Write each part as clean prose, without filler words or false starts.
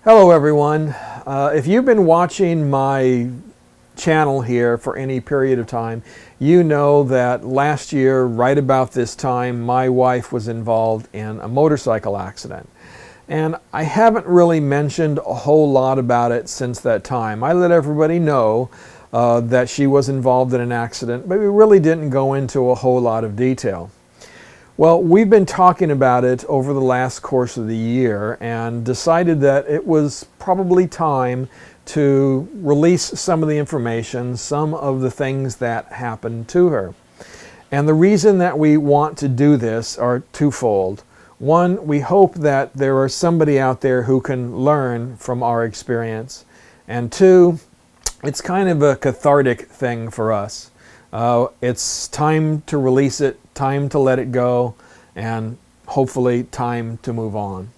Hello everyone. If you've been watching my channel here for any period of time, you know that last year, right about this time, my wife was involved in a motorcycle accident. And I haven't really mentioned a whole lot about it since that time. I let everybody know that she was involved in an accident, but we really didn't go into a whole lot of detail. Well, we've been talking about it over the last course of the year and decided that it was probably time to release some of the information, some of the things that happened to her. And the reason that we want to do this are twofold. One, we hope that there is somebody out there who can learn from our experience. And two, it's kind of a cathartic thing for us. It's time to release it, time to let it go, and hopefully time to move on.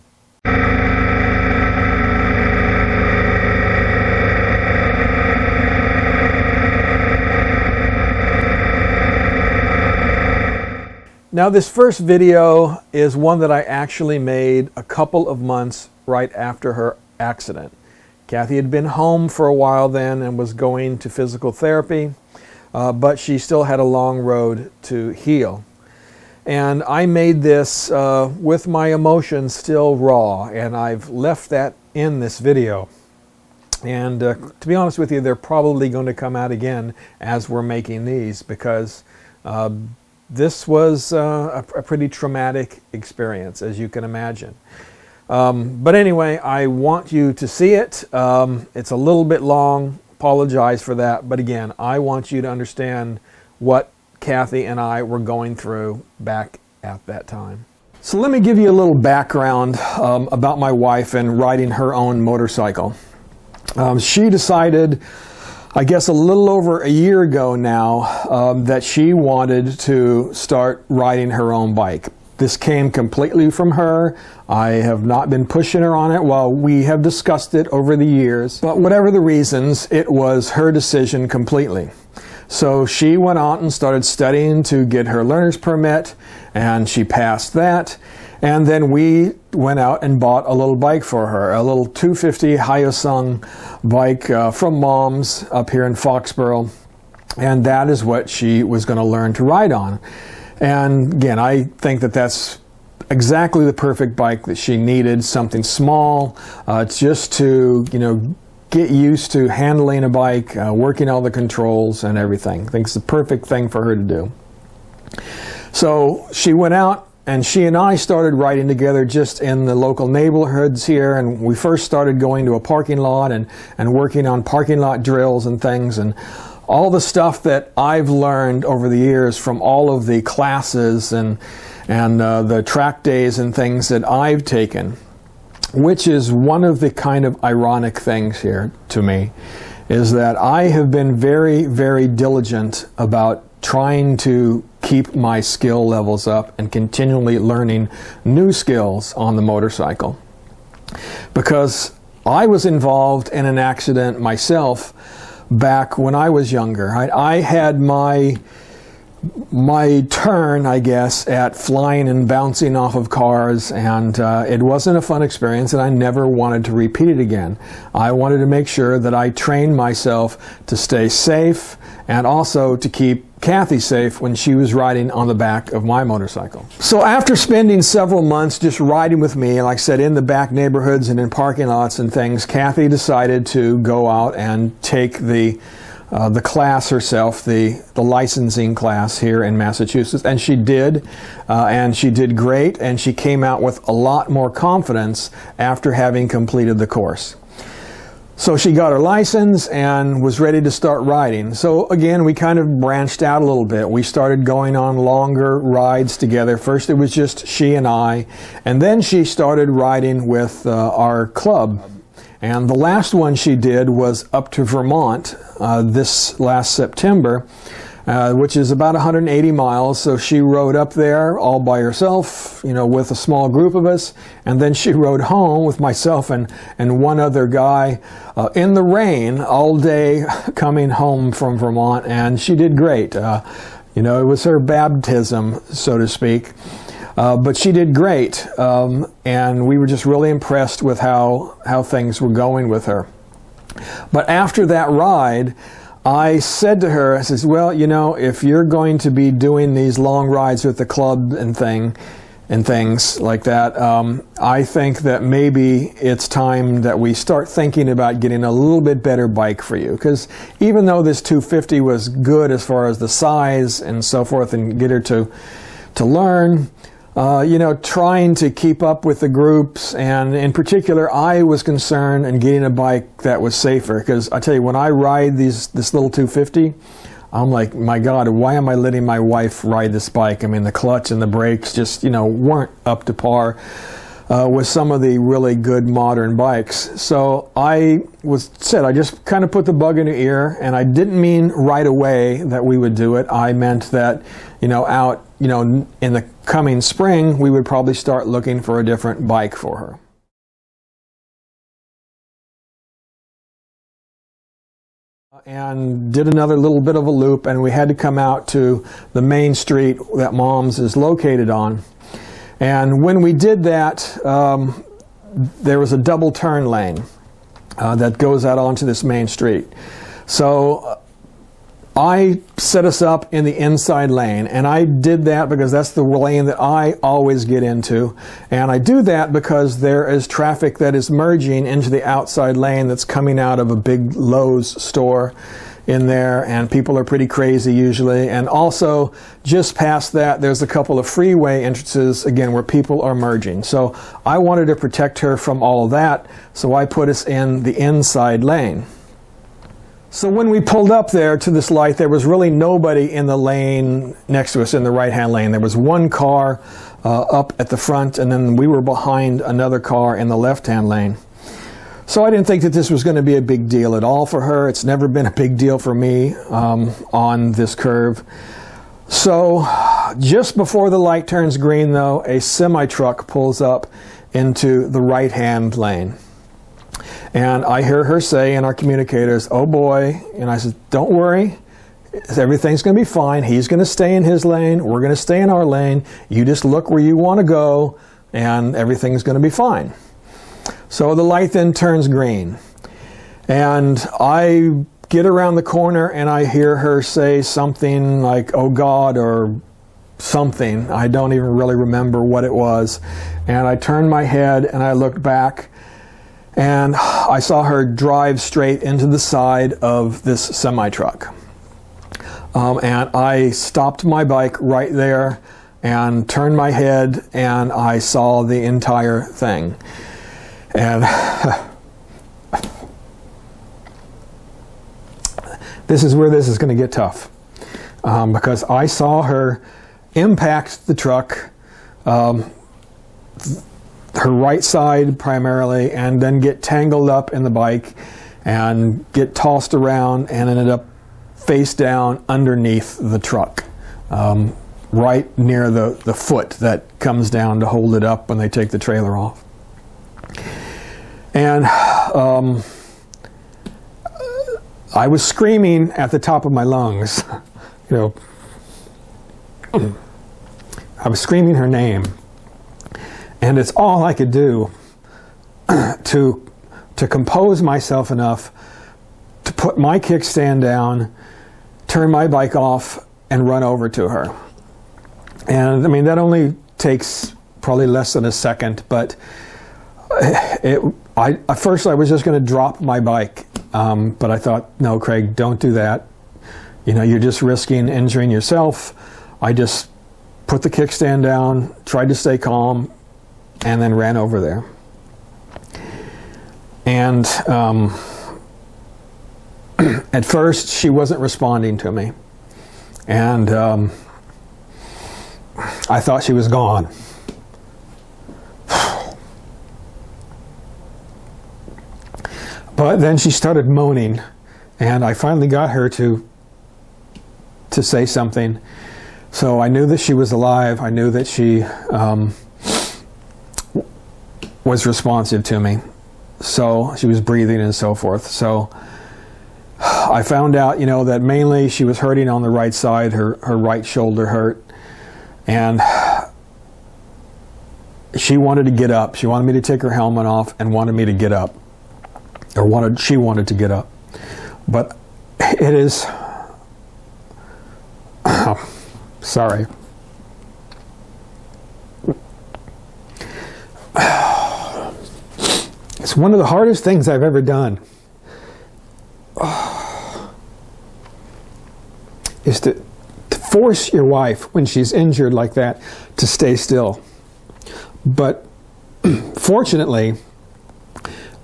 Now this first video is one that I actually made a couple of months right after her accident. Cathy had been home for a while then and was going to physical therapy. But she still had a long road to heal. And I made this with my emotions still raw, and I've left that in this video. And to be honest with you, they're probably going to come out again as we're making these, because this was a pretty traumatic experience, as you can imagine. But anyway, I want you to see it. It's a little bit long. Apologize for that, but again, I want you to understand what Cathy and I were going through back at that time. So let me give you a little background about my wife and riding her own motorcycle. She decided, I guess a little over a year ago now, that she wanted to start riding her own bike. This came completely from her. I have not been pushing her on it while we have discussed it over the years. But whatever the reasons, it was her decision completely. So she went out and started studying to get her learner's permit, and she passed that. And then we went out and bought a little bike for her, a little 250 Hyosung bike from Mom's up here in Foxborough. And that is what she was going to learn to ride on. And again, I think that that's exactly the perfect bike that she needed, something small, just to, get used to handling a bike, working all the controls and everything. I think it's the perfect thing for her to do. So she went out and she and I started riding together just in the local neighborhoods here, and we first started going to a parking lot and working on parking lot drills and things, and all the stuff that I've learned over the years from all of the classes and the track days and things that I've taken, which is one of the kind of ironic things here to me, is that I have been very, very diligent about trying to keep my skill levels up and continually learning new skills on the motorcycle. Because I was involved in an accident myself back when I was younger. I had my turn, I guess, at flying and bouncing off of cars, and it wasn't a fun experience, and I never wanted to repeat it again. I wanted to make sure that I trained myself to stay safe and also to keep Cathy safe when she was riding on the back of my motorcycle. So after spending several months just riding with me, like I said, in the back neighborhoods and in parking lots and things, Cathy decided to go out and take the class herself, the licensing class here in Massachusetts, and she did great, and she came out with a lot more confidence after having completed the course. So she got her license and was ready to start riding. So again, we kind of branched out a little bit. We started going on longer rides together. First it was just she and I, and then she started riding with our club. And the last one she did was up to Vermont this last September, which is about 180 miles. So she rode up there all by herself, with a small group of us. And then she rode home with myself and one other guy in the rain all day coming home from Vermont. And she did great. It was her baptism, so to speak. But she did great, and we were just really impressed with how things were going with her. But after that ride, I said to her, I says, well, you know, if you're going to be doing these long rides with the club and things like that, I think that maybe it's time that we start thinking about getting a little bit better bike for you. Because even though this 250 was good as far as the size and so forth, and get her to learn, you know, trying to keep up with the groups, and in particular, I was concerned in getting a bike that was safer. Because I tell you, when I ride this little 250, I'm like, my God, why am I letting my wife ride this bike? I mean, the clutch and the brakes just, you know, weren't up to par with some of the really good modern bikes. So I just kind of put the bug in her ear, and I didn't mean right away that we would do it. I meant that, you know, in the coming spring, we would probably start looking for a different bike for her. And did another little bit of a loop, and we had to come out to the main street that Mom's is located on. And when we did that, there was a double turn lane that goes out onto this main street. So I set us up in the inside lane, and I did that because that's the lane that I always get into. And I do that because there is traffic that is merging into the outside lane that's coming out of a big Lowe's store in there, and people are pretty crazy usually. And also, just past that, there's a couple of freeway entrances, again, where people are merging. So I wanted to protect her from all of that, so I put us in the inside lane. So when we pulled up there to this light, there was really nobody in the lane next to us in the right-hand lane. There was one car up at the front, and then we were behind another car in the left-hand lane. So I didn't think that this was going to be a big deal at all for her. It's never been a big deal for me on this curve. So just before the light turns green, though, a semi-truck pulls up into the right-hand lane. And I hear her say in our communicators, "Oh boy," and I said, "Don't worry, everything's going to be fine. He's going to stay in his lane, we're going to stay in our lane. You just look where you want to go, and everything's going to be fine." So the light then turns green, and I get around the corner and I hear her say something like, "Oh God," or something. I don't even really remember what it was. And I turned my head and I looked back, and I saw her drive straight into the side of this semi-truck. And I stopped my bike right there and turned my head, and I saw the entire thing. And this is where this is going to get tough, because I saw her impact the truck, her right side primarily, and then get tangled up in the bike and get tossed around and ended up face down underneath the truck, right near the foot that comes down to hold it up when they take the trailer off. And I was screaming at the top of my lungs, you know, I was screaming her name. And it's all I could do to compose myself enough to put my kickstand down, turn my bike off, and run over to her. And I mean, that only takes probably less than a second, but at first I was just going to drop my bike, but I thought, no, Craig, don't do that. You know, you're just risking injuring yourself. I just put the kickstand down, tried to stay calm, and then ran over there. And at first, she wasn't responding to me. And I thought she was gone. But then she started moaning, and I finally got her to say something. So I knew that she was alive. I knew that she was responsive to me. So she was breathing and so forth. So I found out, you know, that mainly she was hurting on the right side. Her right shoulder hurt. And she wanted to get up. She wanted me to take her helmet off and wanted me to get up. Or she wanted to get up. But it is... sorry. It's one of the hardest things I've ever done. Is to force your wife, when she's injured like that, to stay still. But fortunately,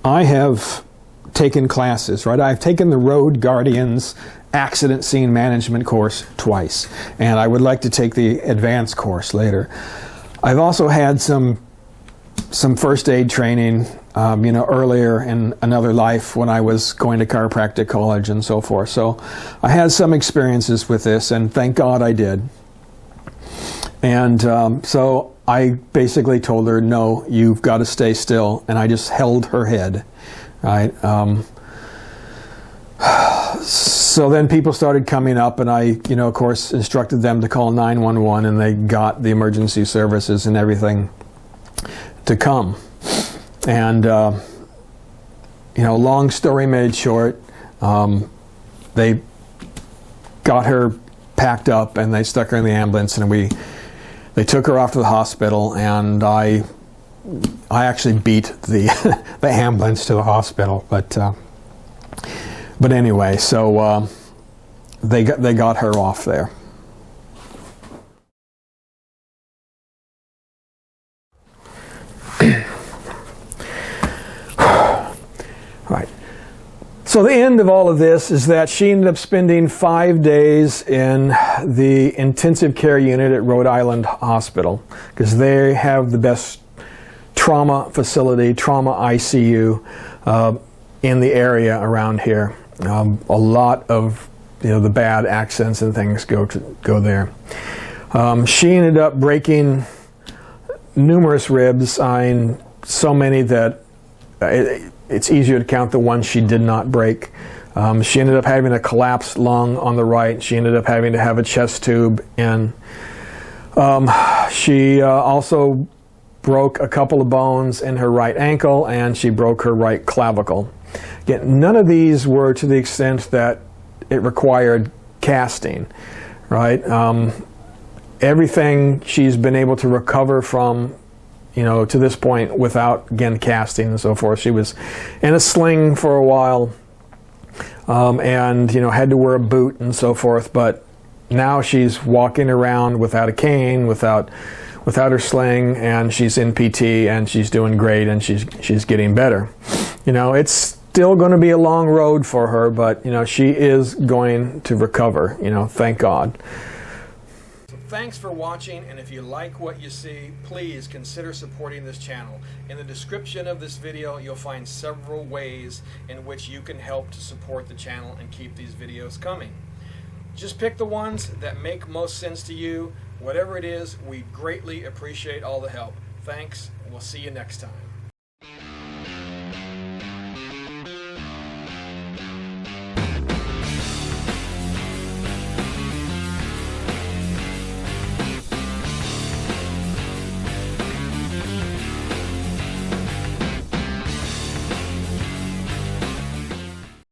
I have taken classes, right? I've taken the Road Guardians Accident Scene Management course twice, and I would like to take the advanced course later. I've also had some first aid training, earlier in another life when I was going to chiropractic college and so forth. So I had some experiences with this, and thank God I did. And so I basically told her, no, you've got to stay still, and I just held her head, right? So then people started coming up, and I, of course, instructed them to call 911, and they got the emergency services and everything to come. And, long story made short, they got her packed up and they stuck her in the ambulance, and they took her off to the hospital, and I actually beat the the ambulance to the hospital, but anyway, so they got her off there. Right. So the end of all of this is that she ended up spending 5 days in the intensive care unit at Rhode Island Hospital, because they have the best trauma facility, trauma ICU in the area around here. A lot of the bad accidents and things go there. She ended up breaking numerous ribs, so many that it's easier to count the ones she did not break. She ended up having a collapsed lung on the right. She ended up having to have a chest tube in. She also broke a couple of bones in her right ankle, and she broke her right clavicle. Again, none of these were to the extent that it required casting, right? Everything she's been able to recover from, to this point without, again, casting and so forth. She was in a sling for a while, and, had to wear a boot and so forth, but now she's walking around without a cane, without her sling, and she's in PT, and she's doing great, and she's getting better. It's still going to be a long road for her, but, she is going to recover, thank God. Thanks for watching, and if you like what you see, please consider supporting this channel. In the description of this video, you'll find several ways in which you can help to support the channel and keep these videos coming. Just pick the ones that make most sense to you. Whatever it is, we greatly appreciate all the help. Thanks, and we'll see you next time.